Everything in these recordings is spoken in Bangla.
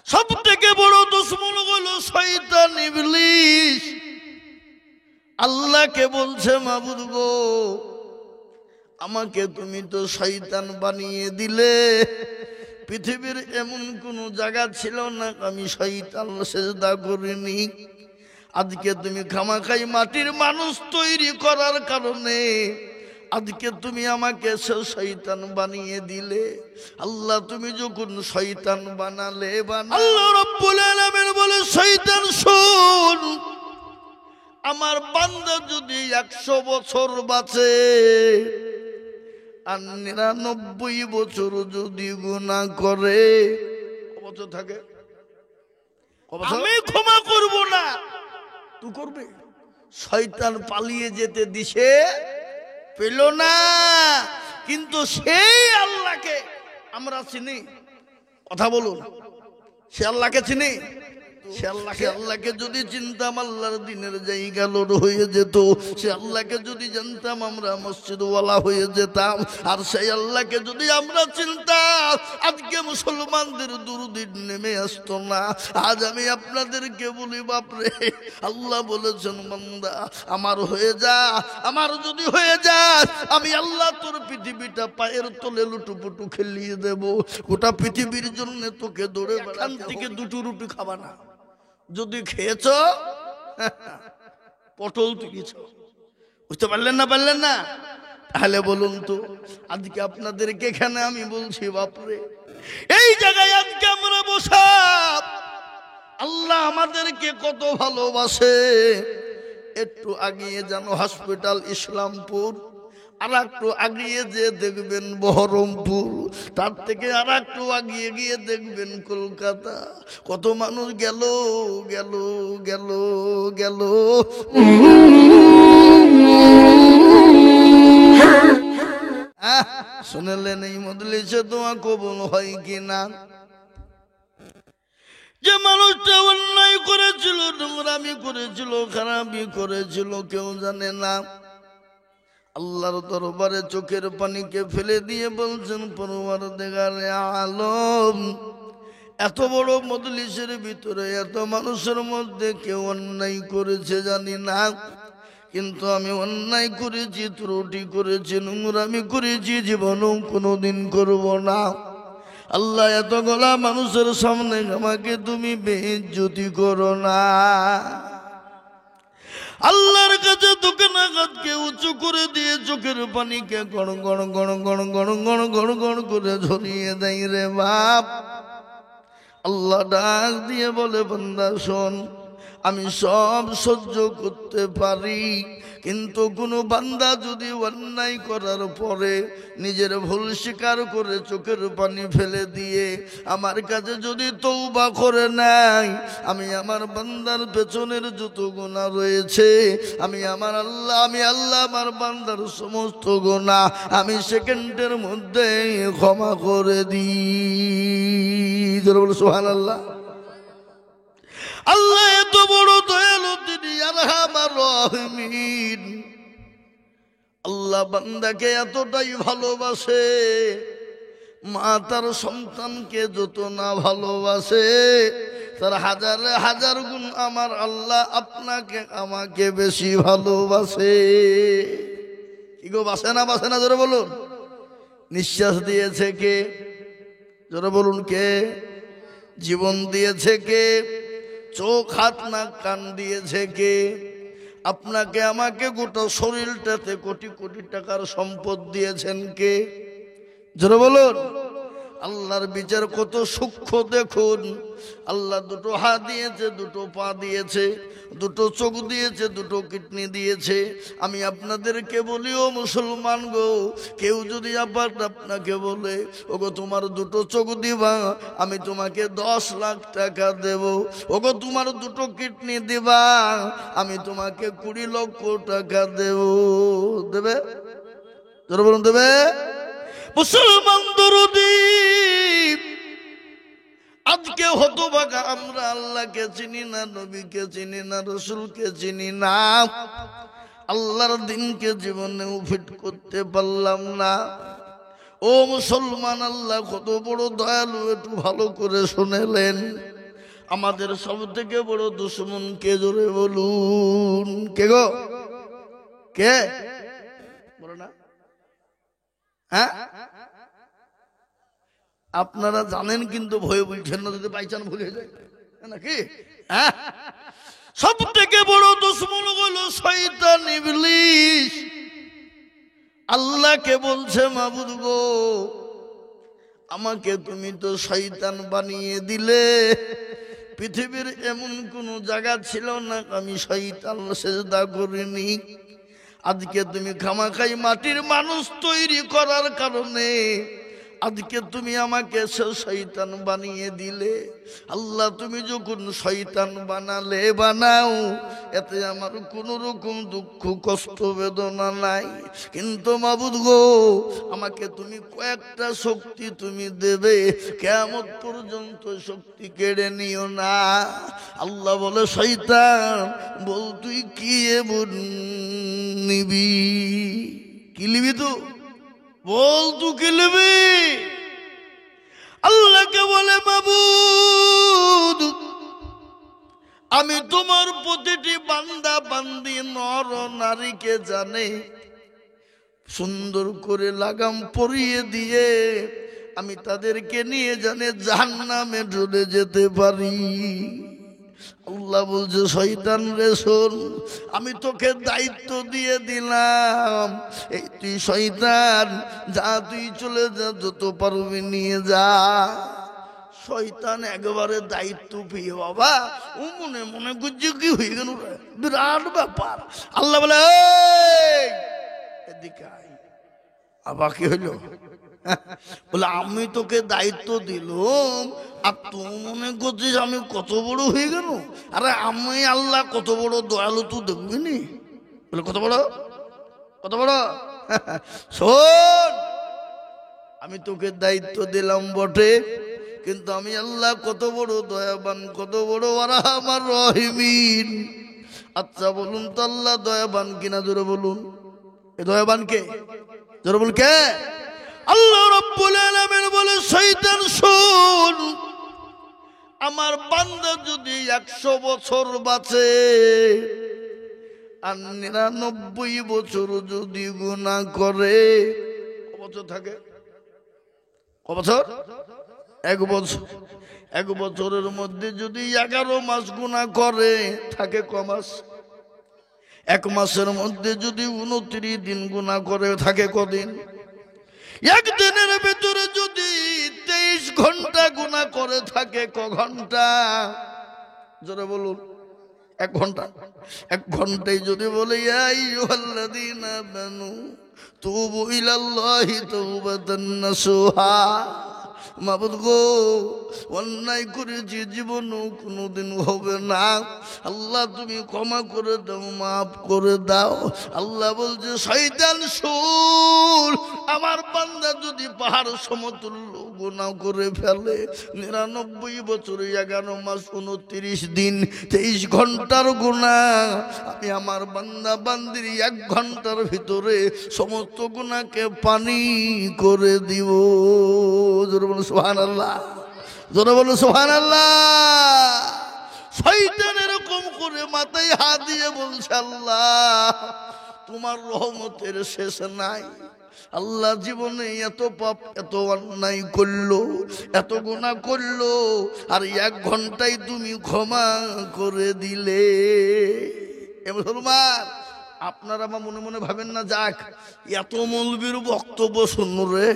সব থেকে বড় দুশমন হলো শয়তান ইবলিস। আল্লাহকে বলছে, মাবুদ গো, আমাকে তুমি তো শয়তান বানিয়ে দিলে, পৃথিবীর এমন কোন জায়গা ছিল না আমি শয়তান সেজদা করিনি। আজকে তুমি খামাখাই মাটির মানুষ তৈরি করার কারণে আজকে তুমি আমাকে শয়তান বানিয়ে দিলে। আল্লাহ তুমি যখন শয়তান বানালে, আল্লাহ রাব্বুল আলামিন বলে, শয়তান শোন, আমার বান্দা যদি 100 বছর বাঁচে আর 99 বছর যদি গুনাহ করে, কত বছর থাকে? আমি ক্ষমা করব না। তুই করবে? শয়তান পালিয়ে যেতে দিশে পেল না, কিন্তু সেই আল্লাহকে আমরা চিনি। কথা বলুন, সে আল্লাহকে চিনি? সে আল্লাহকে যদি চিনতাম আল্লাহর দিনের জায়গা লোড হয়ে যেত। সে আল্লাহকে যদি জানতাম আমরা মসজিদওয়ালা হয়ে যেতাম। আর সেই আল্লাহকে যদি আমরা চিনতাম আজকে মুসলমানদের দুর্দিন নেমে আসতো না। আজ আমি আপনাদেরকে বলি, বাপরে, আল্লাহ বলেছেন, বান্দা আমার হয়ে যা, আমার যদি হয়ে যা আমি আল্লাহ তোর পৃথিবীটা পায়ের তলে লুটুপুটু খেলিয়ে দেব। গোটা পৃথিবীর জন্য তোকে দৌড়ে বেড়ান থেকে 2টো রুটি খাবা না। যদি খেয়েছ পটল তুলেছ, বুঝতে পারলেন না? পারলেন না? তাহলে বলুন তো, আজকে আপনাদেরকে এখানে আমি বলছি, বাপরে, এই জায়গায় আজকে আমরা বসা, আল্লাহ আমাদেরকে কত ভালোবাসে। একটু আগিয়ে যেন হসপিটাল ইসলামপুর, আর একটু আগিয়ে যে দেখবেন বহরমপুর, তার থেকে আর একটু আগিয়ে গিয়ে দেখবেন কলকাতা। কত মানুষ গেল গেল গেল গেল। শুনলেন এই মজলিসে দোয়া কবুল হয় কিনা? যে মানুষটা অন্যায় করেছিল, নোংরামি করেছিল, খারাপি করেছিল, কেউ জানে না। আল্লাহর দরবারে চোখের পানিকে ফেলে দিয়ে বলছেন, পরওয়ারদিগারে আলম, এত বড় মজলিসের ভিতরে এত মানুষের মধ্যে কেউ অন্যায় করেছে জানি না, কিন্তু আমি অন্যায় করেছি, ত্রুটি করেছি, নোংরামি করেছি, জীবনেও কোনোদিন করব না। আল্লাহ, এতগুলা মানুষের সামনে আমাকে তুমি বেইজ্জতি করো না। আল্লাহর কাছে তোকে নাগাদকে উঁচু করে দিয়ে চোখের পানিকে গড় গড় গড় গড় গড় গড় গড় গড় করে ঝরিয়ে দেয় রে বাপ। আল্লাহ ডাক দিয়ে বলে, বান্দা শোন, আমি সব সহ্য করতে পারি, কিন্তু কোনো বান্দা যদি অন্যায় করার পরে নিজের ভুল স্বীকার করে চোখের পানি ফেলে দিয়ে আমার কাছে যদি তওবা করে নেয়, আমি আমার বান্দার পেছনের যত গুনাহ রয়েছে আমি আল্লাহ আমার বান্দার সমস্ত গুনাহ আমি সেকেন্ডের মধ্যে ক্ষমা করে দিই। সুবহানাল্লাহ। আল্লাহ এত বড় দয়ালু, তিনি আরহামার রাহিমিন। আল্লাহ বান্দাকে এতটাই ভালোবাসে, মা তার সন্তানকে যত না ভালোবাসে তার হাজার হাজার গুণ আমার আল্লাহ আপনাকে আমাকে বেশি ভালোবাসে। কি গো, বাসে না? বাসে না? জোরে বলুন। নিঃশ্বাস দিয়েছে কে? জোরে বলুন, কে? জীবন দিয়েছে কে? চোখ, হাত, নাক, কান দিয়েছে কে? আপনাকে আমাকে গোটা শরীরটাতে কোটি কোটি টাকার সম্পদ দিয়েছেন কে? জোরে বলুন। আল্লাহর বিচার কত সূক্ষ্ম দেখুন। আল্লাহ 2টো হাত দিয়েছে, 2টো পা দিয়েছে, 2টো চোখ দিয়েছে, 2টো কিডনি দিয়েছে। আমি আপনাদেরকে বলি, ও মুসলমান গো, কেউ যদি আপনাকে বলে, ওগো তোমার 2টো চোখ দিবা, আমি তোমাকে 10 লাখ টাকা দেব। ওগো তোমার 2টো কিডনি দিবা, আমি তোমাকে 20 লক্ষ টাকা দেব। দেবে? জোরে বলুন, দেবে? মুসলমান দরদি, আজকে হতভাগা আমরা আল্লাহকে চিনি না, নবীকে চিনি না, রসুলকে চিনি না, আল্লাহর দিনকে জীবনেও ফিট করতে পারলাম না। ও মুসলমান, আল্লাহ কত বড় দয়ালু, একটু ভালো করে শুনেলেন। আমাদের সব থেকে বড় দুশ্মন কে, জোরে বলুন? কে গো? কে বলো না? হ্যাঁ, আপনারা জানেন কিন্তু ভয়ে বলছেন না, যদি বাইচান ভুলে যায় নাকি? হ্যাঁ, সব থেকে বড় দুশ্মন হলো শয়তান, ইবলিস। আল্লাহকে বলছে, মাবুদ গো, আমাকে তুমি তো শয়তান বানিয়ে দিলে, পৃথিবীর এমন কোন জায়গা ছিল না আমি শয়তান সেজদা করিনি। আজকে তুমি খামাখাই মাটির মানুষ তৈরি করার কারণে আজকে তুমি আমাকে শয়তান বানিয়ে দিলে। আল্লাহ, তুমি যখন শয়তান বানাও, এতে আমার কোন রকম দুঃখ কষ্ট বেদনা নাই, কিন্তু মাবুদ গো, আমাকে তুমি কয়েকটা শক্তি তুমি দেবে, কিয়ামত পর্যন্ত শক্তি কেড়ে নিও না। আল্লাহ বলে, শয়তান বল তুই কি নিবি? কি নিবি? তো বল, তু কি নিবি? আল্লাহকে বলে, মাবুদ, আমি তোমার প্রতিটি বান্দা বান্দি নর নারীকে জানে সুন্দর করে লাগাম পরিয়ে দিয়ে আমি তাদেরকে নিয়ে জানে জাহান্নামে ঢুলে যেতে পারি। আল্লাহ বলছে, শয়তান রে শোন, আমি তোকে দায়িত্ব দিয়ে দিলাম, এই তুই শয়তান, যা তুই চলে যা, যত পারবি নিয়ে যা। শয়তান একবারে দায়িত্ব পেয়ে বাবা ও মনে মনে করছে কি হয়ে গেল, বিরাট ব্যাপার। আল্লাহ বলে, এদিকে আয়। আবার কি হইল? বলে, আমি তোকে দায়িত্ব দিলাম আর তুই মনে করছিস আমি কত বড় হয়ে গেল? আরে আমি আল্লাহ কত বড় দয়ালু তুই দেখবি নি? বলে, কত বড়? কত বড়? শোন, আমি তোকে দায়িত্ব দিলাম বটে, কিন্তু আমি আল্লাহ কত বড় দয়াবান, কত বড় আমার রহিমিন। আচ্ছা বলুন তো, আল্লাহ দয়াবান কিনা? জোরে বলুন, এ দয়াবান কে? জোরে বল, কে? আল্লাহ রাব্বুল আলামিন বলে, শয়তান শোন, আমার বান্দা যদি 100 বছর বাঁচে আর 99 বছর যদি গুনাহ করে, কত বছর থাকে? কত বছর? 1 বছর। 1 বছরের মধ্যে যদি 11 মাস গুনাহ করে, থাকে ক মাস? 1 মাসের মধ্যে যদি 29 দিন গুনাহ করে, থাকে কদিন? একদিনের ভিতরে যদি 23 ঘন্টা গুনাহ করে, থাকে ক ঘন্টা? জোরে বলুন। 1 ঘন্টা। 1 ঘন্টায় যদি বলে, ইয়া আইয়ুহাল্লাযীনা আমানু তুবু ইলাল্লাহি তাওবাতান নাসুহা, মাবুদ গো, অন্যায় করেছি, জীবনও কোনোদিন হবে না, আল্লাহ তুমি ক্ষমা করে দাও, মাফ করে দাও। আল্লাহ বলছে, শয়তান শোন, আমার বান্দা যদি পাহাড় সমতুল্য গুনাহ করে ফেলে, 99 বছর 11 মাস 29 দিন 23 ঘন্টার গুনাহ, আমি আমার বান্দা বান্দির 1 ঘন্টার ভিতরে সমস্ত গুনাহকে পানি করে দিব। জোরে বলো সুবহানাল্লাহ, জোরে বলো সুবহানাল্লাহ। শয়তান এরকম করে মাথায় হাত দিয়ে বলছে, আল্লাহ তোমার রহমতের শেষ নাই। আল্লাহ জীবনে এত পাপ, এত অন্যায় করলো, এত গুনাহ করলো, আর 1 ঘন্টায় তুমি ক্ষমা করে দিলে। মুসলমান, আপনারা আমার মনে মনে ভাবেন না, যাক এত মৌলবীর বক্তব্য শুনল রে,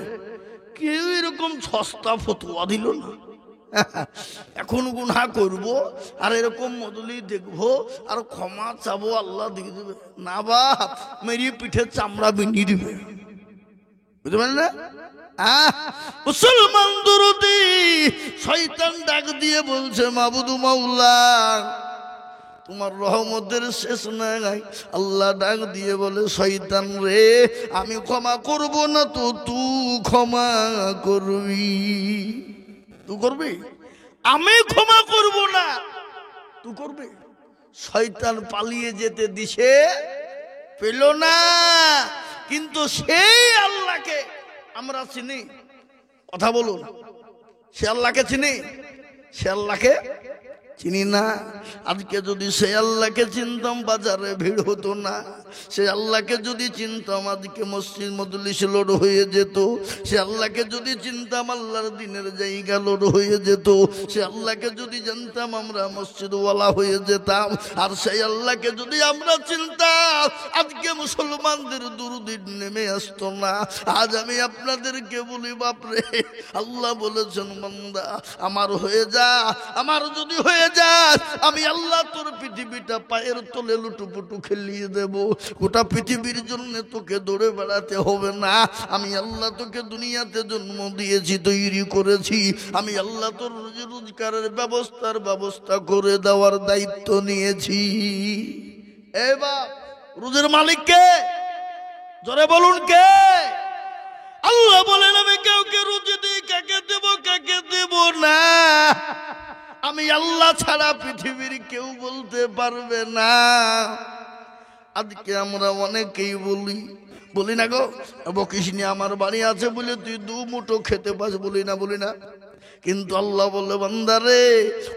কেউ এরকম সস্তা ফতোয়া দিল না, এখন গুনাহ করব আর এরকম মদলি দেখবো আর ক্ষমা চাবো, আল্লাহ দিয়ে দেবে না। বাপ, মেরি পিঠে চামড়া বিনি দিবে, বুঝতে পারলেন না? মুসলমান দরদি, শয়তান ডাক দিয়ে বলছে, মাবুদু মাওলা, তোমার রহমতের শেষ নাই। আল্লাহ ডাক দিয়ে বলে, শয়তান রে, আমি ক্ষমা করব না তো তুই ক্ষমা করবি। তুই করবি? আমি ক্ষমা করব না, তুই করবি। শয়তান পালিয়ে যেতে দিছে পেল না, কিন্তু সেই আল্লাহকে আমরা চিনি। কথা বলুন, সে আল্লাহকে চিনি, সে আল্লাহকে চিনি না। আজকে যদি সে আল্লাহকে চিনতাম বাজারে ভিড় হতো না। সে আল্লাহকে যদি চিনতাম আজকে মসজিদ মজলিস লোড হয়ে যেত। সে আল্লাহকে যদি চিনতাম আল্লাহর দিনের জায়গা লোড হয়ে যেত। সে আল্লাহকে যদি জানতাম আমরা মসজিদওয়ালা হয়ে যেতাম। আর সেই আল্লাহকে যদি আমরা চিনতাম আজকে মুসলমানদের দুর্দিন নেমে আসতো না। আজ আমি আপনাদেরকে বলি বাপরে, আল্লাহ বলেছেন বান্দা আমার হয়ে যা, আমার যদি হয়ে যায় আমি আল্লাহ তোর পৃথিবীটা পায়ের তলে লুটুপুটু খেলিয়ে দেব। গোটা পৃথিবীর জন্য তোকে দৌড়ে বেড়াতে হবে না। আমি আল্লাহ তোকে দুনিয়াতে জন্ম দিয়েছি, তৈরি করেছি। আমি আল্লাহ তোর রুজি রোজগারের ব্যবস্থা করে দেওয়ার দায়িত্ব নিয়েছি। এবার রুজির মালিক কে? জোরে বলুন কে? আল্লাহ বলেন আমি কাউকে রুজি দিই, কাকে দেব কাকে দেব না আমি আল্লাহ ছাড়া পৃথিবীর কেউ বলতে পারবে না। আজকে আমরা অনেকেই বলি না গো বকিসনি, আমার বাড়ি আছে বলে তুই দু মুঠো খেতে পাস, বলি না। কিন্তু আল্লাহ বলে বান্দারে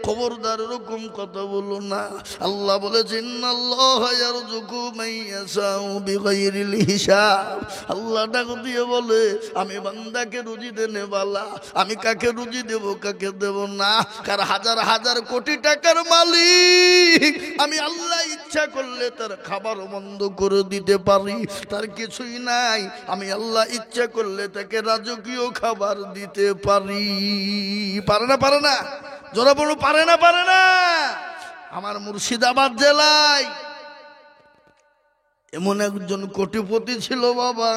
খবরদার এরকম কথা বলো না। আল্লাহ বলেছেন আল্লাহ ইয়ারযুকু মাইয়াশাউ বিগাইরিল হিসাব। আল্লাহ ডাক দিয়ে বলে আমি বান্দাকে রুজি দেনে বালা, আমি কাকে রুজি দেব কাকে দেব না। কার হাজার হাজার কোটি টাকার মালিক আমি আল্লাহ ইচ্ছা করলে তার খাবার বন্ধ করে দিতে পারি, তার কিছুই নাই। আমি আল্লাহ ইচ্ছা করলে তাকে রাজকীয় খাবার দিতে পারি। পারে না জোরে বলুন পারে না। আমার মুর্শিদাবাদ জেলায় এমন একজন কোটিপতি ছিল বাবা,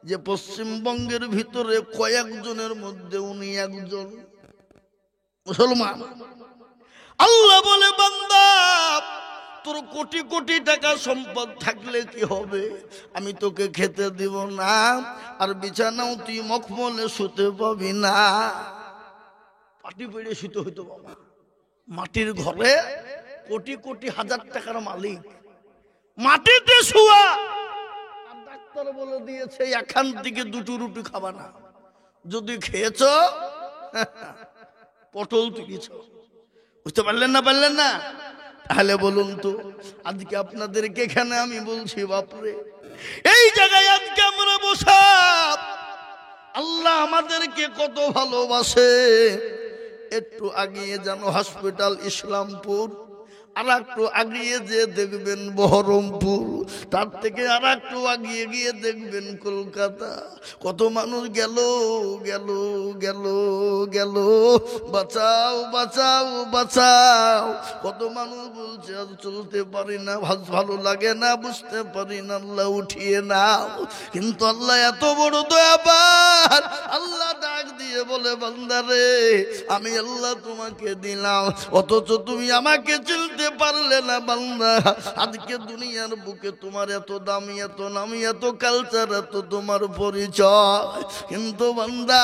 যে পশ্চিমবঙ্গের ভিতরে কয়েকজনের মধ্যে উনি একজন মুসলমান। আল্লাহ বলে বান্দা তোর কোটি কোটি টাকা সম্পদ থাকলে কি হবে, আমি তোকে খেতে দিব না, আর বিছানাও তুই মখমলে শুতে পাবি না। পাটি পেড়ে শুতে হইতো বাবা। মাটির ঘরে কোটি কোটি হাজার টাকার মালিক মাটিতে শুয়া। আর ডাক্তার বলে দিয়েছে এখান থেকে দুটো রুটি খাবা না, যদি খেয়েছ পটল তুলিছ। বুঝতে পারলেন না? তাহলে বলুন তো আজকে আপনাদেরকে এখানে আমি বলছি বাপরে, এই জায়গায় আজকে আমরা বসা, আল্লাহ আমাদেরকে কত ভালোবাসে। একটু আগিয়ে যেন হসপিটাল ইসলামপুর, আর একটু আগিয়ে যে দেখবেন বহরমপুর, তার থেকে আর একটু আগিয়ে গিয়ে দেখবেন কলকাতা। কত মানুষ গেল গেল গেল গেল, বাঁচাও বাঁচাও বাঁচাও। কত মানুষ বলছে আর চলতে পারি না, ভালো লাগে না, বুঝতে পারি না, আল্লাহ উঠিয়ে নাও। কিন্তু আল্লাহ এত বড় দয়াবান, আল্লাহ ডাক দিয়ে বলে বান্দারে আমি আল্লাহ তোমাকে দিলাম, অথচ তুমি আমাকে চিনতে পারলে না বান্দা। আজকে দুনিয়ার বুকে তোমার এত দামি, এত নামি, এত কালচার, এত তোমার পরিচয়, কিন্তু বান্দা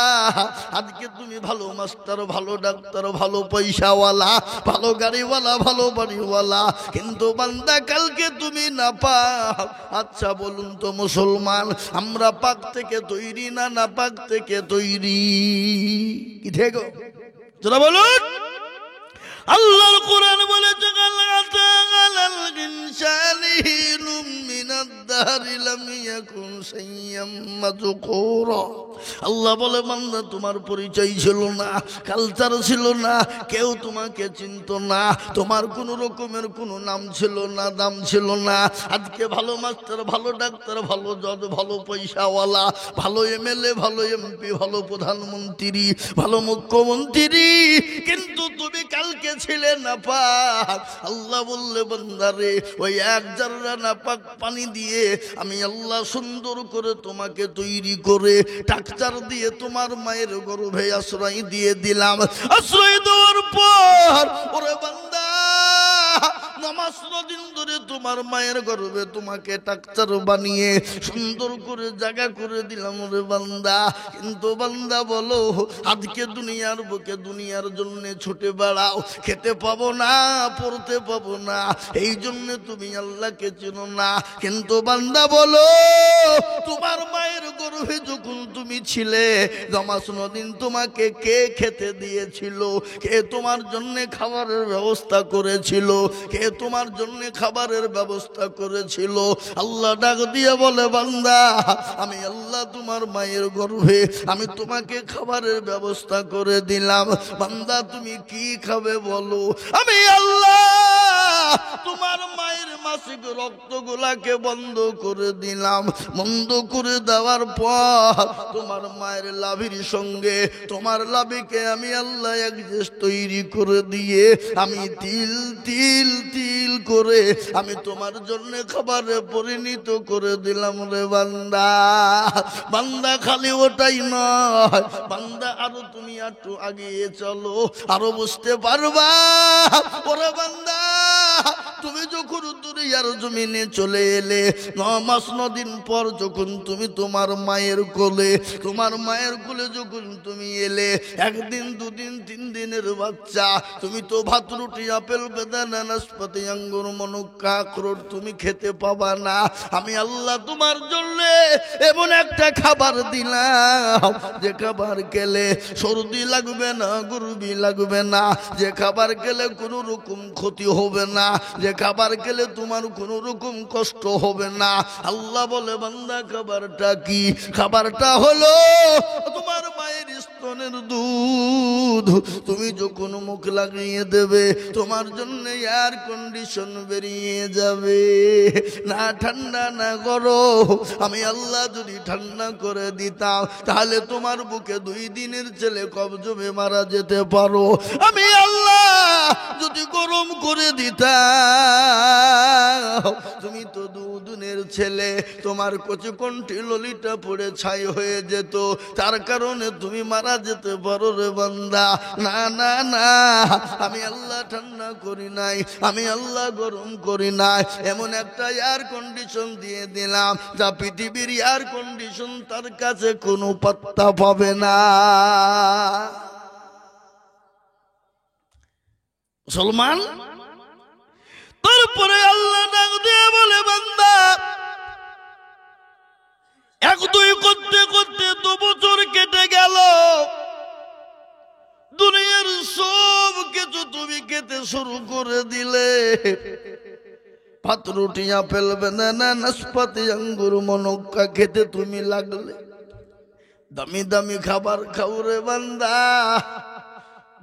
আজকে তুমি ভালো মাস্টার, ভালো ডাক্তার, ভালো পয়সাওয়ালা, ভালো গাড়িওয়ালা, ভালো বাড়িওয়ালা, কিন্তু বান্দা কালকে তুমি না পাক। আচ্ছা বলুন তো মুসলমান, আমরা পাক থেকে তৈরি না না পাক থেকে তৈরি? কি থেকে তোরা বলুন। আল্লাহর কোরআন বলেছে আল্লাহ বলে বান্দা তোমার পরিচয় ছিল না, কালচার ছিল না, কেউ তোমাকে চিনত না, তোমার কোন রকমের কোনো নাম ছিল না, দাম ছিল না। আজকে ভালো মাস্টার, ভালো ডাক্তার, ভালো জজ, ভালো পয়সাওয়ালা, ভালো এমএলএ, ভালো এমপি, ভালো প্রধানমন্ত্রী, ভালো মুখ্যমন্ত্রী, কিন্তু তুমি কালকে ছিলে না পাক। আল্লাহ বললে বান্দারে ওই এক জাররা না পাক পানি দিয়ে আমি আল্লাহ সুন্দর করে তোমাকে তৈরি করে ডাক্তার দিয়ে তোমার মায়ের গর্ভে আশ্রয় দিয়ে দিলাম। আশ্রয় দেওয়ার পর ওরে বান্দা নামাজ মাস 9 দিন ধরে তোমার মায়ের গর্ভে তোমাকে ডাক্তার বানিয়ে সুন্দর করে জায়গা করে দিলাম রে বান্দা। কিন্তু বান্দা বলো, আজকে দুনিয়ার বুকে দুনিয়ার জন্য ছুটে বেড়াও, খেতে পাবো না, পড়তে পাবো না, এই জন্য তুমি আল্লাহকে চেনো না। কিন্তু বান্দা বলো, তোমার মায়ের গর্ভে যখন তুমি ছিলে, মাস 9 দিন তোমাকে কে খেতে দিয়েছিল? কে তোমার জন্য খাবারের ব্যবস্থা করেছিল? কে তোমার জন্য খাবারের ব্যবস্থা করেছিল? আল্লাহ ডাক দিয়ে বলে, বান্দা আমি আল্লাহ তোমার মায়ের গর্ভে আমি তোমাকে খাবারের ব্যবস্থা করে দিলাম। বান্দা তুমি কি খাবে বলো? আমি আল্লাহ তোমার মায়ের মাসিক রক্তগুলাকে বন্ধ করে দিলাম। বন্ধ করে দেওয়ার পর তোমার মায়ের লাভির সঙ্গে তোমার লাভিকে আমি আল্লাহ এক দেশ তৈরি করে দিয়ে আমি তিল তিল তিল করে আমি তোমার জন্য খাবারে পরিণত করে দিলাম রে বান্দা। বান্দা খালি ওটাই নয়, বান্দা আরো তুমি একটু আগিয়ে চলো, আরো বুঝতে পারবা। ওরে বান্দা, তুমি যখন দুনিয়ার জমিনে চলে এলে, 9 মাস 9 দিন পর যখন তুমি তোমার মায়ের কোলে, তোমার মায়ের কোলে যখন তুমি এলে, 1 দিন 2 দিন 3 দিনের বাচ্চা, তুমি তো ভাত রুটি আপেল বেদানা নাশপাতি আঙ্গুর মনুক্কা আখরোট তুমি খেতে পাবা না। আমি আল্লাহ তোমার জন্য এমন একটা খাবার দিলাম, যে খাবার খেলে সর্দি লাগবে না, গরবি লাগবে না, যে খাবার খেলে কোনো রকম ক্ষতি হবে না, যে খাবার খেলে তোমার কোনো রকম কষ্ট হবে না। আল্লাহ বলে, বান্দা খাবারটা কি? খাবারটা হলো তোমার মায়ের স্তনের দুধ। তুমি যখন মুখ লাগিয়ে দেবে, তোমার জন্য এয়ার কন্ডিশন বেরিয়ে যাবে, না ঠান্ডা না গরম। আমি আল্লাহ যদি ঠান্ডা করে দিতাম, তাহলে তোমার বুকে 2 দিনের ছেলে কবজবে মারা যেতে পারো। আমি আল্লাহ যদি গরম করে দিতাম, তুমি তো 2 দিনের ছেলে, তোমার কচি কণ্ঠে ললিটা পড়ে ছাই হয়ে যেত, তার কারণে তুমি মারা যেতে পারো রে বান্দা। না না না, আমি আল্লাহ ঠান্ডা করি নাই, আমি আল্লাহ গরম করি নাই, এমন একটা এয়ার কন্ডিশন দিয়ে দিলাম, যা পৃথিবীর এয়ার কন্ডিশন তার কাছে কোনো পাত্তা পাবে না। মুসলমান, তারপরে আল্লাহ ডাক দিয়ে বলে, বান্দা 1-2 করতে করতে 2 বছর কেটে গেল, দুনিয়ার সব কিছু তুমি খেতে শুরু করে দিলে, ভাত রুটি আপেল বেদানা নাশপাতি আঙ্গুর মনুক্কা খেতে তুমি লাগলে, দামি দামি খাবার খাও রে বান্দা।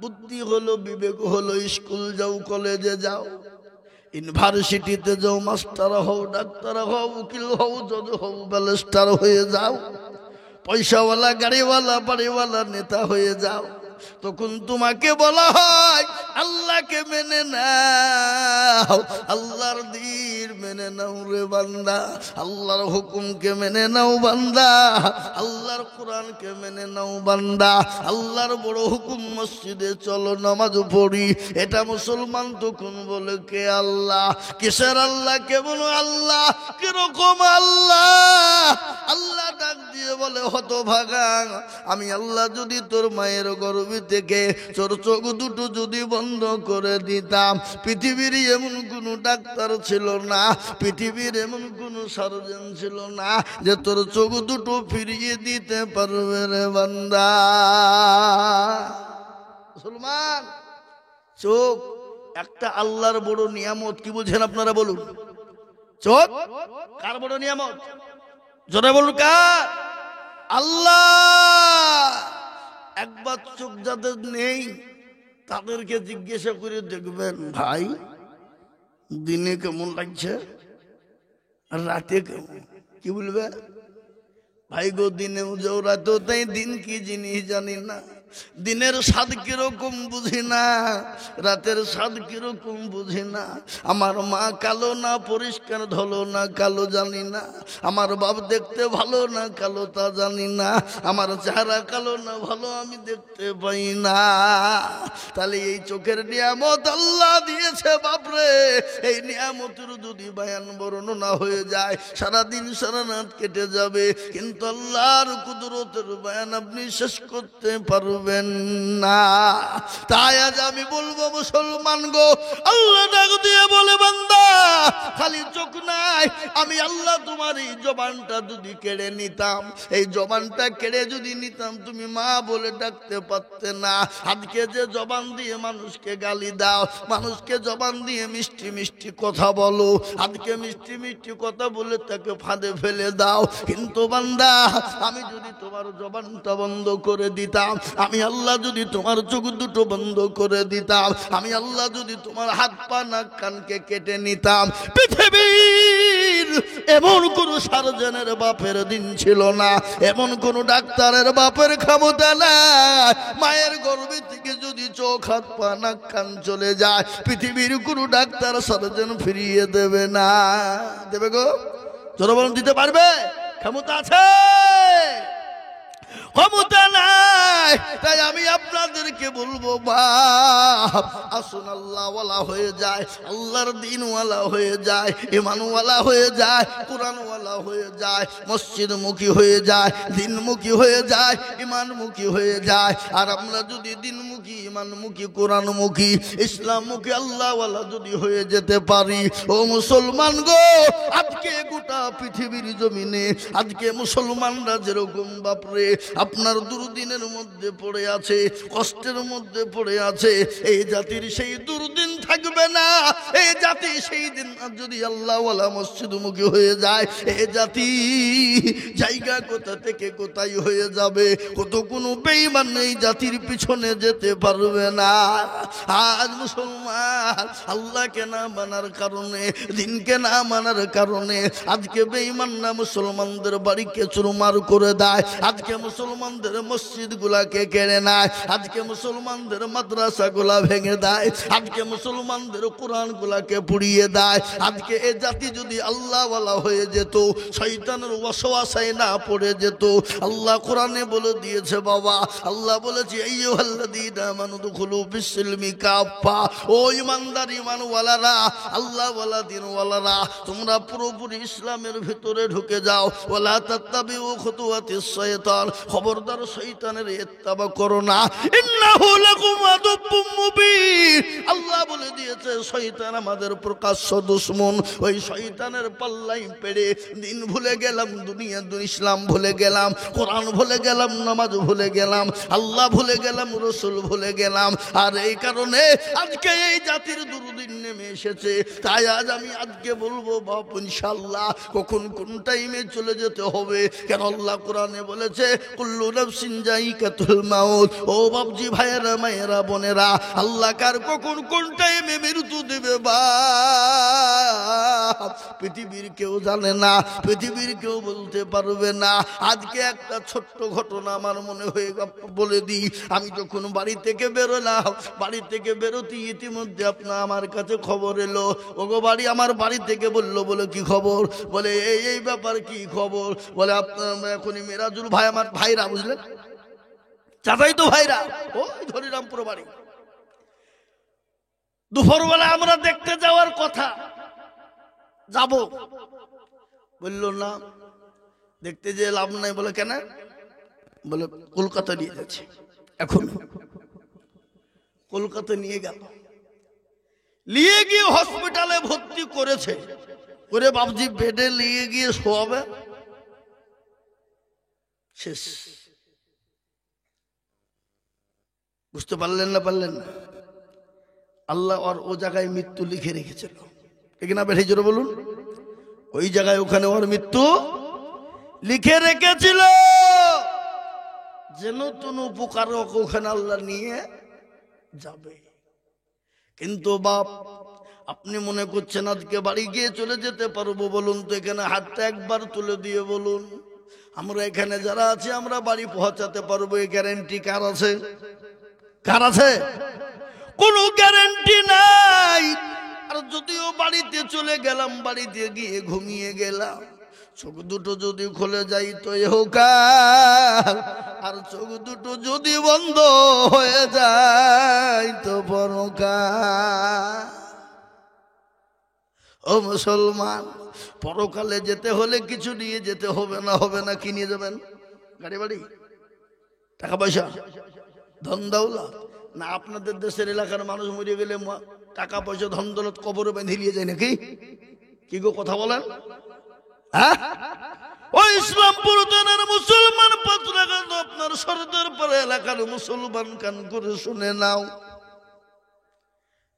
বুদ্ধি হলো, বিবেক হলো, স্কুল যাও, কলেজে যাও, ইউনিভার্সিটিতে যাও, মাস্টার হও, ডাক্তার হও, উকিল হও, জজ হও, ব্যারিস্টার হয়ে যাও, পয়সাওয়ালা গাড়িওয়ালা বাড়িওয়ালা নেতা হয়ে যাও। তখন তোমাকে বলা হয় আল্লাহকে মেনে নাও, আল্লাহর দ্বীন মেনে নাও রে বান্দা, আল্লাহর হুকুমকে মেনে নাও বান্দা, আল্লাহর কোরআনকে মেনে নাও বান্দা, আল্লাহর বড় হুকুম মসজিদে চলো নামাজ পড়ি। এটা মুসলমান তখন বলে, কে আল্লাহ? কিসের আল্লাহ? কেমন আল্লাহ? কিরকম আল্লাহ? আল্লাহ ডাক দিয়ে বলে, হতভাগা, আমি আল্লাহ যদি তোর মায়ের গর্ভে থেকে তোর চোখ দুটো যদি বন্ধ করে দিতাম, পৃথিবীর এমন কোন ডাক্তার ছিল না, পৃথিবীর এমন কোন সার্জন ছিল না যে তোর চোখ দুটো ফিরিয়ে দিতে পারবে রে বান্দা। মুসলমান, চোখ একটা আল্লাহর বড় নিয়ামত। কি বলছেন আপনারা বলুন? চোখ কার বড় নিয়ামত? জোরে বলুন, কার? আল্লাহ। একবার চোখ যাদের নেই তাদেরকে জিজ্ঞাসা করে দেখবেন, ভাই দিনে কেমন লাগছে আর রাতে কেমন? কি বলবে? ভাই গো দিনেও যাও রাতেও তাই, দিন কি জিনিস জানি না। দিনের স্বাদ কিরকম বুঝি না, রাতের স্বাদ কিরকম বুঝি না। আমার মা কালো না পরিষ্কার ধলো না কালো জানি না, আমার বাপ দেখতে ভালো না কালো তা জানি না, আমার চেহারা কালো না ভালো আমি দেখতে পাই না। তাহলে এই চোখের নিয়ামত আল্লাহ দিয়েছে বাপরে, এই নিয়ামতের যদি বয়ান বর্ণনা হয়ে যায় সারাদিন সারা রাত কেটে যাবে, কিন্তু আল্লাহর কুদরতের বয়ান আপনি শেষ করতে পারবেন না। তাই আজ আমি বলবো মুসলমান গো, আল্লাহ ডাক দিয়ে বলে বান্দা খালি চোখ নাই, আমি আল্লাহ তোমার এই জবানটা যদি কেড়ে নিতাম, এই জবানটা কেড়ে যদি নিতাম তুমি মা বলে ডাকতে পারতে না। আজকে যে জবান দিয়ে মানুষকে গালি দাও, মানুষকে জবান দিয়ে মিষ্টি মিষ্টি কথা বলো, আজকে মিষ্টি মিষ্টি কথা বলে তাকে ফাঁদে ফেলে দাও, কিন্তু বান্দা আমি যদি তোমার জবানটা বন্ধ করে দিতাম, আমি আল্লাহ যদি তোমার চোখ দুটো বন্ধ করে দিতাম, আমি আল্লাহ যদি তোমার হাত পা নাক কানকে কেটে নিতাম, পৃথিবীর এমন কোন সার্জনের বাপের দিন ছিল না, এমন কোন ডাক্তারের বাপের ক্ষমতা না, মায়ের গর্ভে থেকে যদি চোখ হাত পা নাক কান চলে যায় পৃথিবীর কোন ডাক্তার সার্জন ফিরিয়ে দেবে না। দেবে গো? জোরে বলুন, দিতে পারবে? ক্ষমতা আছে? ক্ষমতা নাই। তাই আমি আপনাদেরকে বলবো বাপ আসুন আল্লাহওয়ালা হয়ে যায়, আল্লাহর দিনওয়ালা হয়ে যায়, ইমানওয়ালা হয়ে যায়, কোরআনওয়ালা হয়ে যায়, মসজিদমুখী হয়ে যায়, দিনমুখী হয়ে যায়, ইমানমুখী হয়ে যায়। আর আমরা যদি দিনমুখী, ইমানমুখী, কোরআনমুখী, ইসলামমুখী, আল্লাহওয়ালা যদি হয়ে যেতে পারি, ও মুসলমান গো, আজকে গোটা পৃথিবীর জমিনে আজকে মুসলমানরা যেরকম বাপরে আপনার দুর্দিনের মধ্যে পড়ে আছে, কষ্টের মধ্যে পড়ে আছে, এই জাতির সেই দুর্দিন থাকবে না। এই জাতি সেই দিন যদি আল্লাহওয়ালা মসজিদমুখী হয়ে যায়, এই জাতি জায়গা কোথা থেকে কোথায় হয়ে যাবে, কত কোনো বেঈমান এই জাতির পিছনে যেতে পারবে না। আজ মুসলমান আল্লাহকে না মানার কারণে, দিনকে না মানার কারণে আজকে বেঈমানরা মুসলমানদের বাড়িকে চুরমার করে দেয়, আজকে মুসলমানদের মসজিদ গুলাকে কেড়ে নেয়, আজকে মুসলমানদের মাদ্রাসা গুলা ভেঙে দেয়, আজকে মুসলমানদের কোরআন গুলাকে পুড়িয়ে দেয়। আজকে এ জাতি যদি আল্লাহওয়ালা হয়ে যেত, শয়তানের ওয়াসওয়াসায় না পড়ে যেত, আল্লাহ কোরআনে বলে দিয়েছে বাবা, আল্লাহ বলেছে আইয়ুহাল্লাযীনা আমানু দুখুলু ফিস-সিলমি কাফা, ও ঈমানদার ঈমানওয়ালারা, আল্লাহওয়ালা দিনওয়ালারা, তোমরা পুরোপুরি ইসলামের ভিতরে ঢুকে যাও। ওয়ালা তাত্তাবিউ খুতুওয়াতিস শাইতান, খবরদার শয়তানের ইত্তেবা করো না, ইন্নাহু লাকুম আদুব্বুম মুবিন। আল্লাহ বলে দিয়েছে শয়তান আমাদের প্রকাশ্য দুশমন। ওই শয়তানের পাল্লাই পেড়ে দিন ভুলে গেলাম, দুনিয়া ইসলাম ভুলে গেলাম, কোরআন ভুলে গেলাম, নামাজ ভুলে গেলাম, আল্লাহ ভুলে গেলাম, রসুল ভুলে গেলাম। আর এই কারণে আজকে এই জাতির দুর্দিন নেমে এসেছে। তাই আজ আমি আজকে বলবো বাপ ইনশাআল্লাহ কখন কোন টাইমে চলে যেতে হবে, কেন আল্লাহ কোরআনে বলেছে কুল্লু নাফসিন যায়িকাতুল মাউত। ও বাপজি, ভাইয়েরা, মায়েরা, বোনেরা, আল্লাহ কার কখন কোন টাইমে মৃত্যু দেবে বাপ পৃথিবীর কেউ জানে না, পৃথিবীর কেউ বলতে পারবে না। আজকে একটা ছোট্ট ঘটনা আমার মনে হয়ে বলে দিই। আমি যখন বাড়ি থেকে বেরোলাম, বাড়ি থেকে বেরোতে ইতিমধ্যে আপনার আমার কাছে খবর এলো, ওগো বাড়ি, আমার বাড়ি থেকে বললো, বলে কি খবর, বলে এই ব্যাপার, কি খবর, বলে আপনার এখনই মেরাজুল ভাই, আমার ভাইরা, বুঝলেন চাচাই তো ভাইরা, ওই হরিরামপুর বাড়ি, দুপুরবেলা আমরা দেখতে যাওয়ার কথা, যাব, বললো না, দেখতে যে লাভ নাই। বলে কেন? বলে কলকাতা নিয়ে যাচ্ছে। এখন কলকাতা নিয়ে গেল, নিয়ে গিয়ে হসপিটালে ভর্তি করেছে, করে বাবজি বেডে নিয়ে গিয়ে শোয়াবে, শেষ। বুঝতে পারলেন না? পারলেন না? আল্লাহ আর ও জায়গায় মৃত্যু লিখে রেখেছিল, ঠিক না? বেশি জোরে বলুন। ওই জায়গায় ওখানে ওর মৃত্যু লিখে রেখেছিল, যেন কোন উপকারক ওখানে আল্লাহ নিয়ে যাবে। কিন্তু বাপ, আপনি মনে করছেন আজকে বাড়ি গিয়ে চলে যেতে পারবো? বলুন তো, এখানে হাতটা একবার তুলে দিয়ে বলুন, আমরা এখানে যারা আছি আমরা বাড়ি পৌঁছাতে পারবো, এই গ্যারান্টি কার আছে? কার আছে? কোনো গ্যারান্টি নাই। আর যদিও বাড়িতে চলে গেলাম, বাড়িতে গিয়ে ঘুমিয়ে গেলাম, চোখ দুটো যদি খুলে যাই তো ইহকাল, আর চোখ দুটো যদি বন্ধ হয়ে যায় তো পরকাল। ও মুসলমান, পরকালে যেতে হলে কিছু নিয়ে যেতে হবে না? হবে না? কি নিয়ে যাবেন? গাড়ি বাড়ি, টাকা পয়সা, ধন দৌলত? না আপনাদের দেশের এলাকার মানুষ মরে গেলে টাকা পয়সা ধন দৌলত কবরে বেঁধে নিয়ে যায় নাকি? কি গো কথা বলেন? হ্যাঁ, ও ইসলামপুর থানার মুসলমান পাত্রাঘাট আপনার সর্দার পাড়া এলাকার মুসলমান কান করে শুনে নাও,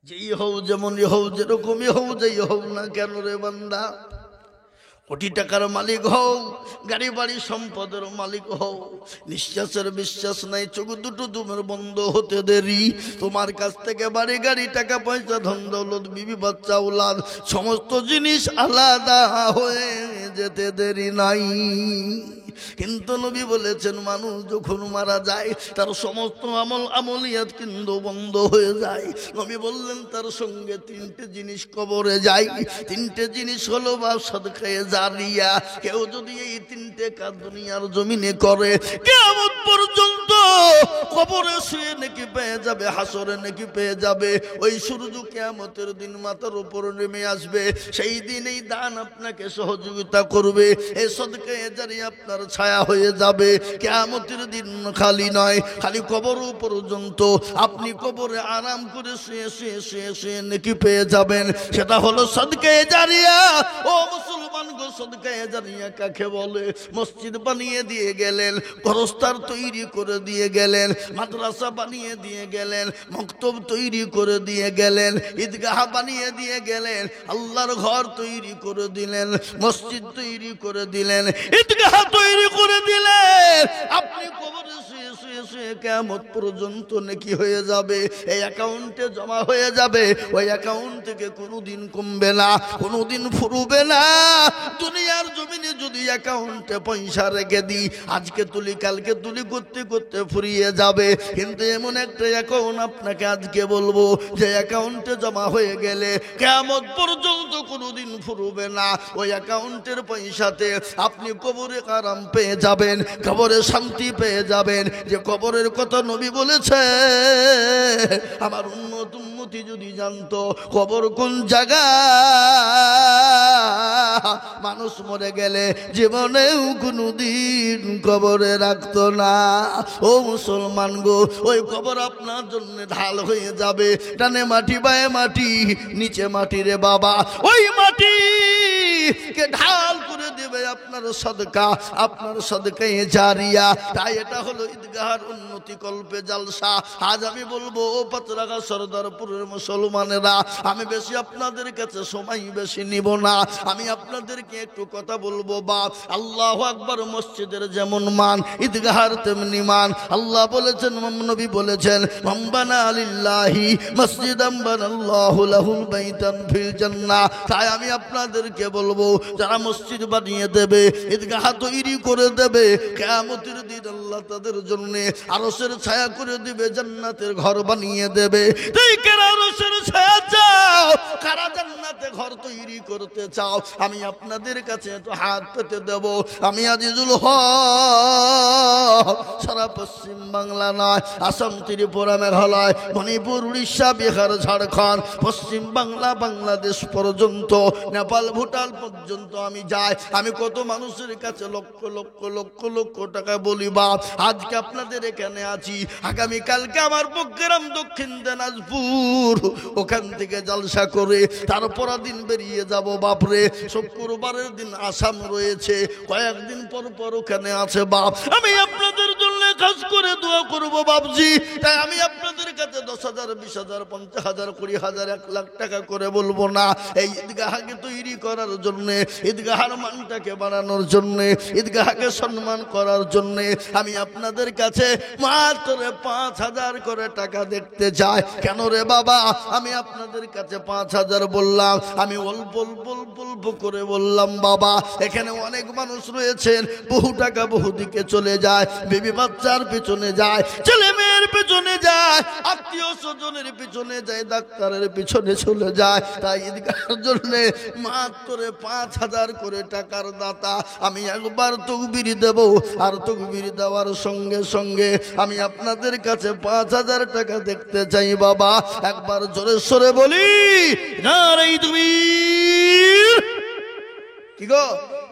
যেই হও, যেমনই হও, যেরকমই হও, যেই হও না কেন রে বান্দা, কোটি টাকার মালিক হও, গাড়ি বাড়ি সম্পদের মালিক হও, নিঃশ্বাসের বিশ্বাস নাই, চোখ দুটো তোমার বন্ধ হতে দেরি, তোমার কাছ থেকে বাড়ি গাড়ি টাকা পয়সা ধন দৌলত বিবি বাচ্চা উলাদ সমস্ত জিনিস আলাদা হয়ে যেতে দেরি নাই। কিন্তু নবী বলেছেন মানুষ যখন মারা যায় তার সমস্ত আমলিয়াত কিন্তু বন্ধ হয়ে যায়। নবী বললেন তার সঙ্গে তিনটে জিনিস কবরে যায়। তিনটে জিনিস হলো বা সাদকায়ে জারিয়া। কেউ যদি এই তিনটে কাজ দুনিয়ার জমিনে করে কিয়ামত পর্যন্ত কবরে শুয়ে নেকি পেয়ে যাবে, হাসরে নেকি পেয়ে যাবে। ওই সূর্য কিয়ামতের দিন মাথার উপর নেমে আসবে, সেই দিন এই দান আপনাকে সহযোগিতা করবে, এই সাদকায়ে জারিয়া আপনার ছায়া হয়ে যাবে। কিয়ামতের দিন খালি নয়, খালি কবর পর্যন্ত আপনি কবরে আরাম করে শুয়ে শুয়ে শুয়ে শুয়ে নেকি পেয়ে যাবেন। সেটা হলো সাদকায়ে জারিয়া। ও মুসলমান গো, সাদকায়ে জারিয়া কাকে বলে? মসজিদ বানিয়ে দিয়ে গেলেন, গোরস্থান তৈরি করে দিয়ে গেলেন, মাদ্রাসা বানিয়ে দিয়ে গেলেন, মক্তব তৈরি করে দিয়ে গেলেন, ঈদগাহ বানিয়ে দিয়ে গেলেন, আল্লাহর ঘর তৈরি করে দিলেন, মসজিদ তৈরি করে দিলেন, ঈদগাহ তৈরি করে দিলেন। আপনি কবরে শুয়ে শুয়ে শুয়ে কিয়ামত পর্যন্ত নেকি হয়ে যাবে, এই অ্যাকাউন্টে জমা হয়ে যাবে। ওই অ্যাকাউন্ট থেকে কোনোদিন কমবে না, কোনোদিন ফুরবে না। দুনিয়ার জমিনে যদি অ্যাকাউন্টে পয়সা রেখে দিই, আজকে তুলি কালকে তুলি করতে করতে ফুরিয়ে যাবে। কিন্তু এমন একটা অ্যাকাউন্ট আপনাকে আজকে বলবো যে অ্যাকাউন্টে জমা হয়ে গেলে কিয়ামত পর্যন্ত কোনোদিন ফুরবে না। ওই অ্যাকাউন্টের পয়সাতে আপনি কবরে আরাম পেয়ে যাবেন, কবরে শান্তি পেয়ে যাবেন। যে কবরের কথা নবী বলেছে, আমার উম্মতি যদি জানতো কবর কোন জায়গা, মানুষ মরে গেলে জীবনেও কোনোদিন কবরে রাখতো না। ও মুসলমান গো, ওই কবর আপনার জন্য ঢাল হয়ে যাবে। ডানে মাটি বায়ে মাটি, নিচে মাটি রে বাবা, ওই মাটি কে ঢাল করে দেবে আপনার সাদকা, আপনার সাদকায়ে জারিয়া। তাই এটা হলো ঈদগাহের উন্নতি কল্পে জালসা। আজ আমি বলবো ও পাতরাঘাট সরদারপুরের মুসলমানেরা, আমি বেশি আপনাদের কাছে সময় বেশি নিব না, আমি আপনাদেরকে একটু কথা বলবো। বাপ আল্লাহু আকবার, মসজিদের যেমন মান ঈদগাহের তেমনি মান। আল্লাহ বলেছেন, নবী বলেছেন, মান বানা লিল্লাহি মসজিদান বানাল্লাহু লাহুল বাইতান ফিল জান্নাহ। তাই আমি আপনাদেরকে বলবো, যারা মসজিদ বানিয়ে দেবে, ঈদগাহ তৈরি করে দেবে, কিয়ামতের দিন আল্লাহ তাদের জন্য আরশের ছায়া করে দিবে, জান্নাতের ঘর বানিয়ে দেবে। তুই কেন আরশের ছায়া চাও? কারা জান্নাতে ঘর তৈরি করতে চাও? আমি আপনাদের কাছে একটু হাত পেতে দেব। আমি আজিজুল হক সারা পশ্চিম বাংলা নয়, আসাম, ত্রিপুরা, মেঘালয়, মণিপুর, উড়িষ্যা, বিহার, ঝাড়খণ্ড, পশ্চিম বাংলা, বাংলাদেশ পর্যন্ত, নেপাল, ভুটান পর্যন্ত আমি যাই। আমি কত মানুষের কাছে লক্ষ লক্ষ লক্ষ লক্ষ টাকা বলি। বাপ আজকে আপনাদের এখানে আছি, আগামীকালকে আমার প্রোগ্রাম দক্ষিণ দিনাজপুর, ওখান থেকে জলসা করে তারপর দিন বেরিয়ে যাব। বাপরে, শুক্রবারের দিন আসাম রয়েছে, কয়েকদিন পর পর ওখানে আছে। বাপ আমি আপনাদের জন্য কাজ করে দোয়া করবো বাপজি। তাই আমি আপনাদের কাছে 10,000, 20,000, 50,000, 20,000, 1 লাখ টাকা করে বলবো না। এই ঈদগাহকে তৈরি করার জন্য, ঈদগাহের মানটাকে বাড়ানোর জন্য, ঈদগাহকে সম্মান করার জন্য আমি আপনাদের কাছে মাত্র 5,000 করে টাকা দেখতে চাই। কেন রে বাবা? আমি আপনাদের কাছে 5,000 বললাম, আমি অল্প অল্প অল্প অল্প করে বললাম বাবা। এখানে অনেক মানুষ রয়েছেন, বহু টাকা বহু দিকে চলে যায়, বেবি বাচ্চার পেছনে যায়, ছেলে মেয়ের পেছনে যায়, আত্মীয় স্বজনের পেছনে যায়, ডাক্তারের পেছনে চলে যায়। তাই ঈদগাহের জন্য মাত্র 5,000 করে টাকার দাতা। আমি একবার তকবীর দেব, আর তকবীর দেওয়ার সঙ্গে সঙ্গে আমি আপনাদের কাছে 5,000 টাকা দেখতে চাই বাবা। একবার জোরে সরে বলি নারে তাকবীর। কি গো,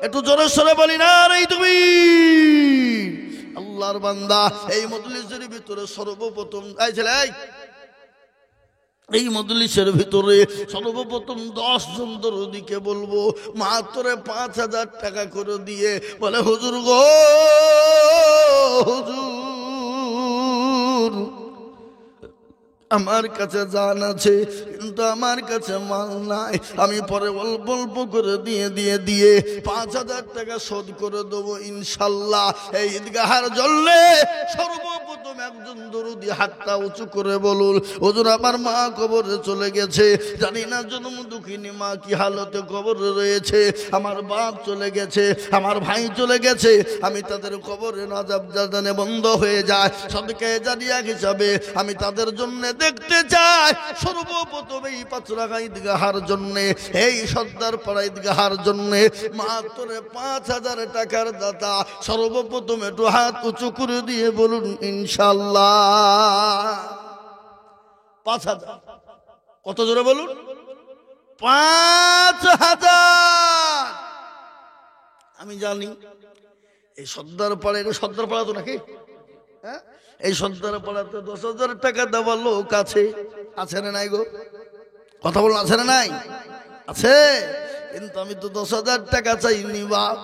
একটু জোরে সরে বলি নারে তাকবীর। আল্লাহর বান্দা, এই মজলিসের ভিতরে সর্বপ্রথম এই মজলিসের ভিতরে সর্বপ্রথম 10 জন দরদিকে বলবো মাত্র 5,000 টাকা করে দিয়ে বলে হুজুর গো, হুজুর আমার কাছে জান আছে কিন্তু আমার কাছে মাল নাই, আমি পরে অল্প অল্প করে দিয়ে 5,000 টাকা শোধ করে দেবো ইনশাল্লাহ। এই ঈদগাহের জন্য সর্বপ্রথম একজন দরুদি হাতটা উঁচু করে বলুন, হুজুর আমার মা কবরে চলে গেছে, জানি না জন্ম দুঃখিনী মা কি হালতে কবরে রয়েছে, আমার বাপ চলে গেছে, আমার ভাই চলে গেছে, আমি তাদের কবরে নাজাব জাদানে বন্ধ হয়ে যায়, সদকা জারিয়া হিসাবে আমি তাদের জন্য দেখতে চাই। সর্বপ্রথম এই 5 টাকা ঈদগাহার জন্য, এই সর্দার পাড়া ঈদগাহার জন্য মাত্র 5,000 টাকার দাতা সর্বপ্রথম একটু হাত উঁচু করে দিয়ে বলুন ইনশাল্লাহ। 5,000 কত জোরে বলুন? 5,000। আমি জানি এই সর্দার পাড়া, এটা সর্দার পাড়া তো নাকি? হ্যাঁ, এই সর্দার পাড়াতে 10,000 টাকা দেওয়ার লোক আছে, আছে না নাই গো? কথা বলুন, আছে না নাই? আছে। কিন্তু আমি তো 10,000 টাকা চাইনি বাপ,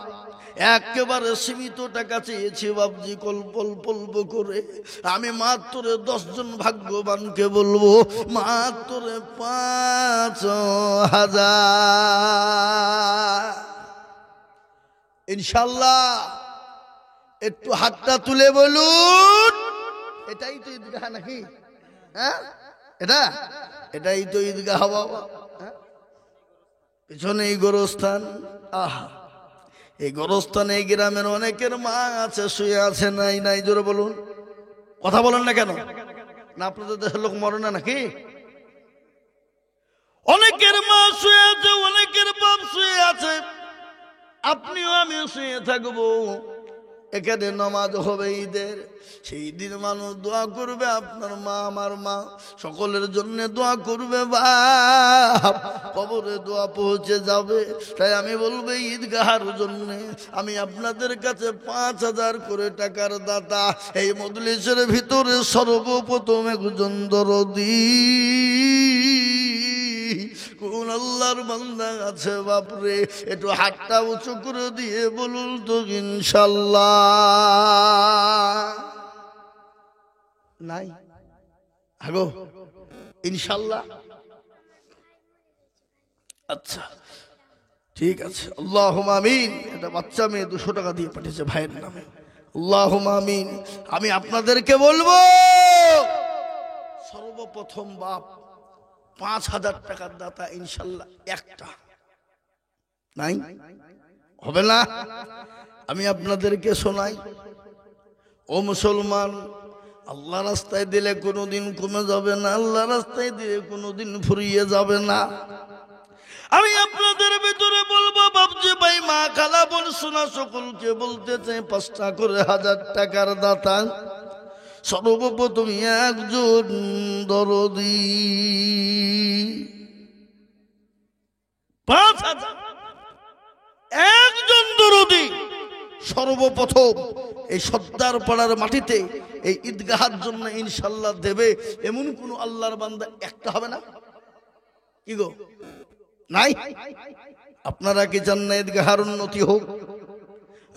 একেবারে সীমিত টাকা চেয়েছি বাপজি, কল্প অল্প করে। আমি মাত্র 10 জন ভাগ্যবানকে বলবো মাত্র 5,000 ইনশাল্লাহ। একটু হাতটা তুলে বলুন, এটাই তো ঈদগাহ নাকি? হ্যাঁ, এটাই তো ঈদগাহ বাবা। পিছনে এই গোরস্থান, আহা, এই গোরস্থানে এই গ্রামের অনেকের মা আছে, শুয়ে আছে, নাই জোরে বলুন। কথা বলেন না কেন? না আপনাদের দেশের লোক মরে না নাকি? অনেকের মা শুয়ে আছে, অনেকের বাপ শুয়ে আছে, আপনিও আমিও শুয়ে থাকবো। এখানে নামাজ হবে ঈদের, সেই দিন মানুষ দোয়া করবে, আপনার মা আমার মা সকলের জন্য দোয়া করবে, বাপ কবরে দোয়া পৌঁছে যাবে। তাই আমি বলবো ঈদগাহার জন্য আমি আপনাদের কাছে 5,000 করে টাকার দাতা। এই মজলিসের ভিতরে সর্বপ্রথম একজন দরদি কোন আল্লাহর বান্দা আছে বাপরে? একটু হাতটা উঁচু করে দিয়ে বলুন তো ইনশাল্লাহ। নাই আগো ইনশাল্লাহ? আচ্ছা ঠিক আছে, আল্লাহুম্মা আমিন। এটা বাচ্চা মেয়ে 200 টাকা দিয়ে পাঠিয়েছে ভাইয়ের নামে, আল্লাহুম্মা আমিন। আমি আপনাদেরকে বলবো সর্বপ্রথম বাপ 5,000 টাকার দাতা ইনশাল্লাহ একটা নাই হবে না? আমি আপনাদেরকে শোনাই, ও মুসলমান, আল্লাহ রাস্তায় দিলে কোনোদিন কমে যাবে না, আল্লাহ রাস্তায় দিলে কোনোদিন ফুরিয়ে যাবে না। আমি আপনাদের ভিতরে বলবো বাপজি ভাই, মা, খালা, বোন, সোনা সকলকে বলতে চাই 5টা করে 1000 টাকার দাতা সর্বপ্রথম একজন দরদি। 5,000 একজন দরদি সর্বপ্রথম এই সর্দার পাড়ার মাটিতে এই ঈদগাহার জন্য ইনশাল্লাহ দেবে। এমন কোন আল্লাহর বান্দা একটা হবে না? কি গো, নাই? আপনারা কি চান না ঈদগাহার উন্নতি হোক?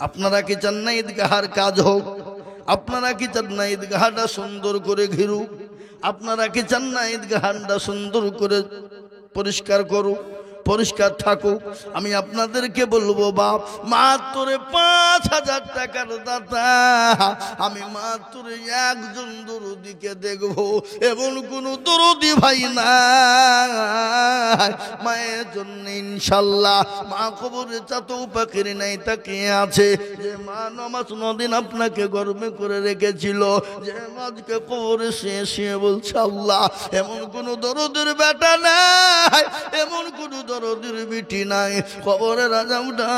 আপনারা কি চান না ঈদগাহার কাজ হোক? আপনারা কি চান না ঈদগাহটা সুন্দর করে ঘিরুক? আপনারা কি চান না ঈদগাহটা সুন্দর করে পরিষ্কার করুক, পরিষ্কার থাকুক? আমি আপনাদেরকে বলবো বাপ, মাত্র 5,000 টাকার দাতা, আমি মাত্র একজন দরদিকে দেখবো, এমন কোন দরদি ভাই নাই মায়ের জন্য ইনশাল্লাহ। মা কবরে চাতেও পাখির নাই তাকিয়ে আছে, যে মা নামাজ নদিন আপনাকে গর্বে করে রেখেছিল, যে আজকে কবরে শুয়ে বলছে আল্লাহ, এমন কোন দরদের বেটা নাই, এমন কোন দরদের বিটি নাই, কবরের আযাবটা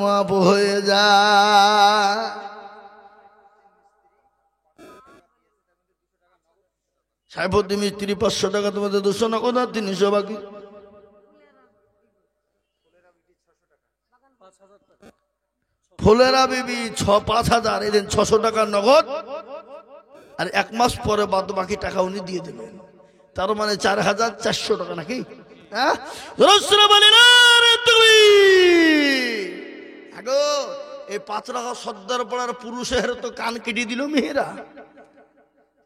মাফ হয়ে যায়। সাহেবুদ্দিন মিস্ত্রি 500 টাকা, তোমাদের 200 না কথা 300 বাকি। ফুলেরা বিবি 5,000, এদিন 600 টাকা নগদ, আর 1 মাস পরে বাদ বাকি টাকা উনি দিয়ে দেবেন, তার মানে 4,400 টাকা নাকি? হ্যাঁ, এই 5 টাকা সর্দার পড়ার পুরুষের তো কান কেটে দিল মেয়েরা।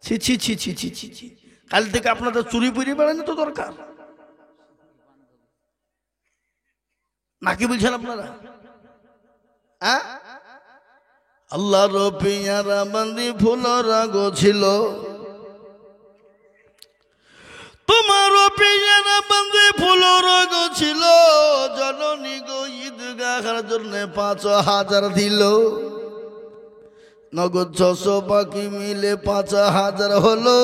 ছি ছি ছি ছি ছি ছি ছি, কাল থেকে আপনাদের চুরি পুরি বেড়ানো তো দরকার নাকি বলছেন আপনারা? হ্যাঁ, আল্লাহর পিয়ারা বান্দি ফুলরা গো ছিল, তোমারও পিয়ারা বান্দি ফুলরা গো ছিল, জননী গো ঈদগাহের জন্য 5,000 দিল, নগদ 600 বাকি মিলে 5,000 হলো।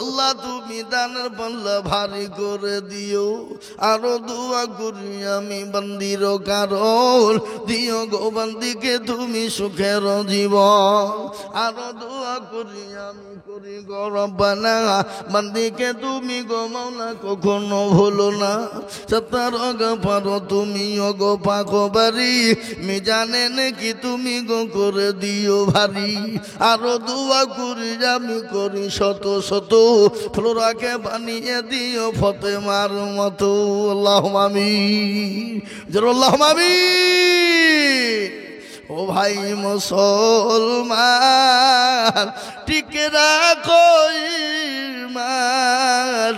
আল্লাহ তুমি দানের পাল্লা ভারী করে দিও, আরো দোয়া করি আমি বান্দির কারণ, দিও গো বান্দিকে তুমি সুখের জীবন, আরো দোয়া করি আমি করি গো রব্বানা, বান্দিকে তুমি গো মাওলা কখনো ভুলো না, সত্তার গফার তুমি গো পাকবারি, মিজানে নাকি তুমি গো করে দিও ভারী, আরো দোয়া করি আমি করি শত শত, ফ্লোরাকে বানিয়ে দিও ফতেমার মতো, আল্লাহুম্মা আমিন, জোরে আল্লাহুম্মা আমিন। ও ভাই মুসলমান, টিকে রাখো ঈমান,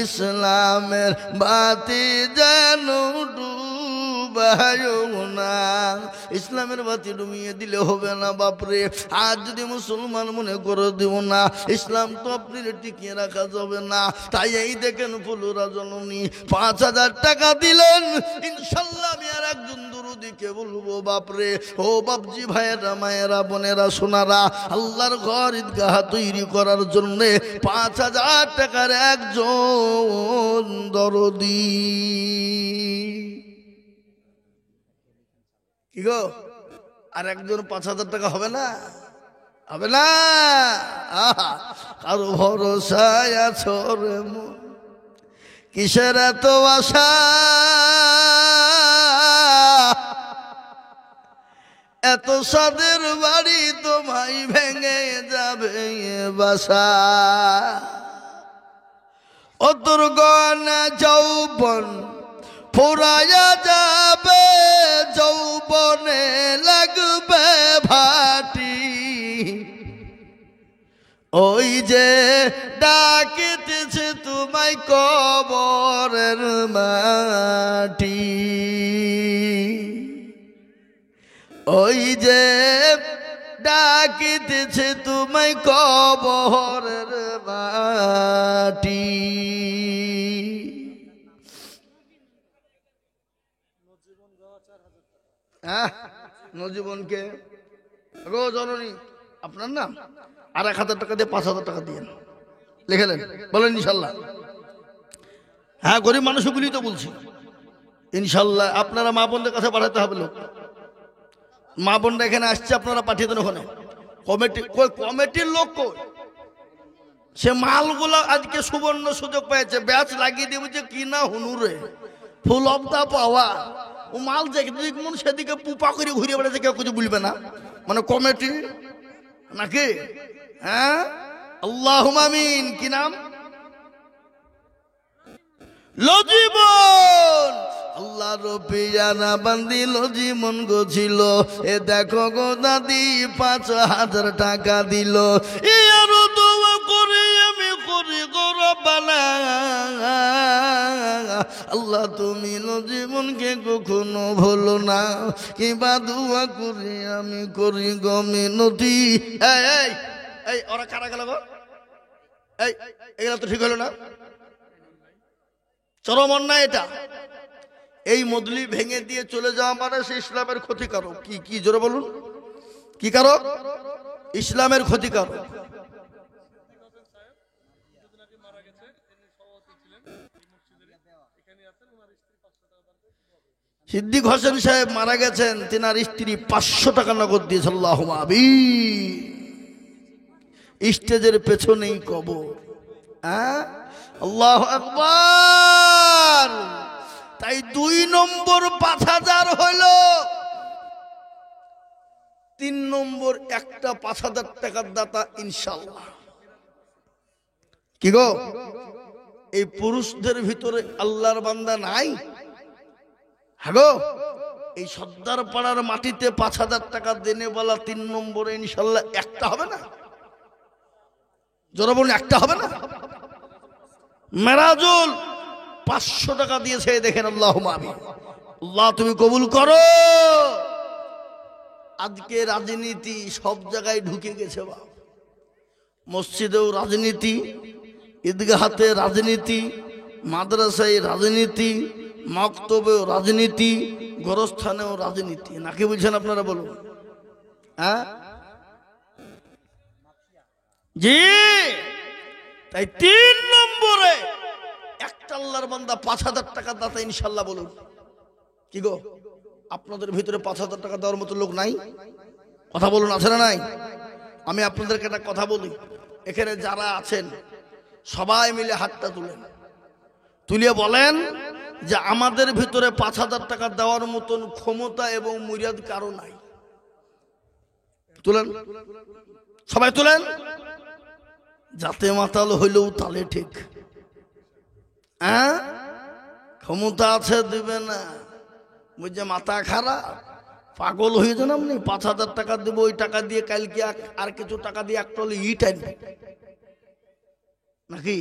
ইসলামের বাতি যেন ডুবায়ো না, ইসলামের বাতি ডুবিয়ে দিলে হবে না বাপরে। আজ যদি মুসলমান মনে করে দেব না, ইসলাম তো আপনি টিকিয়ে রাখা যাবে না। তাই এই দেখেন ফুলুরা জননী 5,000 টাকা দিলেন, ইনশাল্লাহ আমি আর একজন দুরুদিকে বলবো বাপরে, ও বাপজি ভাইয়েরা মায়েরা বোনেরা সোনারা, আল্লাহর ঘর ঈদগাহ তৈরি করার জন্য 5,000 টাকার একজন দরদি। কি গো, আর একজন 5,000 টাকা হবে না? হবে না? কারো ভরসায় আছো রে মন, কিসের এত আশা, এত সাদের বাড়ি তোমায় ভেঙে যাবে বাসা, ও দুর্গনা যৌবন ফুরায়া যাবে, যৌবনে লাগবে ভাটি, ওই যে ডাকিতেছে তোমায় কবরের মাটি, ওই যে ডাকিতেছে তোমায় কবরের মাটি। হ্যাঁ, নজীবনকে গো জননী, আপনার নাম আর 1,000 টাকা দিয়ে 5,000 টাকা দিয়ে লিখেলেন, বলেন ইনশাল্লাহ। হ্যাঁ, গরিব মানুষগুলি তো বলছি ইনশাল্লাহ। আপনারা মা বোনদের কাছে পাঠাতে হবে লোক, মা বোনরা এখানে আসছে, আপনারা পাঠিয়ে দেন ওখানে। কমিটির লোক কই? সে মালগুলো আজকে সুবর্ণ সুযোগ পেয়েছে, ব্যাচ লাগিয়ে দিয়ে বলছে কি না হুনুরে ফুল অফ দা পাওয়া, ও মাল যেদিকে মন সেদিকে পুপা করে ঘুরিয়ে বেড়াচ্ছে, কেউ কিছু বলবে না, মানে কমিটি নাকি? হ্যাঁ, আল্লাহুম্মা আমিন। কি নাম? লজীবন। আল্লাহ রবিয়ানা বান্দি লজীবন গো ছিল, এ দেখো গো দাদি 5,000 টাকা দিল, এ আরো দোয়া করে আমি করি আল্লাহ তুমি জীবনকে কখনো ভুলো না, কিবা দুয়া করি আমি করি গো মিনতি। এই এই এই ওরা কারা গেল গো? এই এগুলো তো ঠিক হলো না, চরম অন্যায় এটা। এই মজলি ভেঙে দিয়ে চলে যাওয়া মানে সে ইসলামের ক্ষতিকারক। কি কি জোরে বলুন, কি কারক? ইসলামের ক্ষতিকারক। সিদ্দিক হোসেন সাহেব মারা গেছেন, তিনার স্ত্রী 500 টাকা নগদ দিয়েছে। আল্লাহুম্মা আমিন। স্টেজের পেছনেই কবর। হ্যাঁ, আল্লাহু আকবার। তাই 2 নম্বর 5000 হইল, 3 নম্বর একটা 5000 টাকার দাতা ইনশাআল্লাহ। কি গো, এই পুরুষদের ভিতরে আল্লাহর বান্দা নাই? হ্যাঁ গো, এই সর্দার পাড়ার মাটিতে 5000 টাকা দেনে বলা 3 নম্বরে ইনশাআল্লাহ একটা হবে না? জোরে বলুন, একটা হবে না? মেরাজুল 500 টাকা দিয়েছে, দেখেন। আল্লাহুম্মা আমিন। আল্লাহ তুমি কবুল করো। আজকে রাজনীতি সব জায়গায় ঢুকে গেছে। বাপ, মসজিদেও রাজনীতি, ঈদগাহাতে রাজনীতি, মাদ্রাসায় রাজনীতি, মক্তবেও রাজনীতি, গোরস্থানেও রাজনীতি। নাকি বুঝছেন আপনারা? বলুন। হ্যাঁ জি। তাই 3 নম্বরে একটা আল্লাহর বান্দা 5000 টাকা দাতা ইনশাআল্লাহ। বলুন কি গো, আপনাদের ভিতরে 5000 টাকা দেওয়ার মতো লোক নাই? কথা বলুন, আছে না নাই? আমি আপনাদেরকে একটা কথা বলি, এখানে যারা আছেন সবাই মিলে হাতটা তুলেন, তুলিয়ে বলেন যে আমাদের ভিতরে 5000 টাকা দেওয়ার মতন ক্ষমতা এবং মুরিয়াদ কারো নাই। তুলেন, সবাই তুলেন। যাতে মাতাল হইলেও তালে ঠিক। হ্যাঁ, ক্ষমতা আছে দিবে না, বুঝছে মাথা খারাপ, পাগল হয়ে যান আপনি। 5000 টাকা দেবো, ওই টাকা দিয়ে কালকে আর কিছু টাকা দিয়ে একটা ইট আনবে নাকি?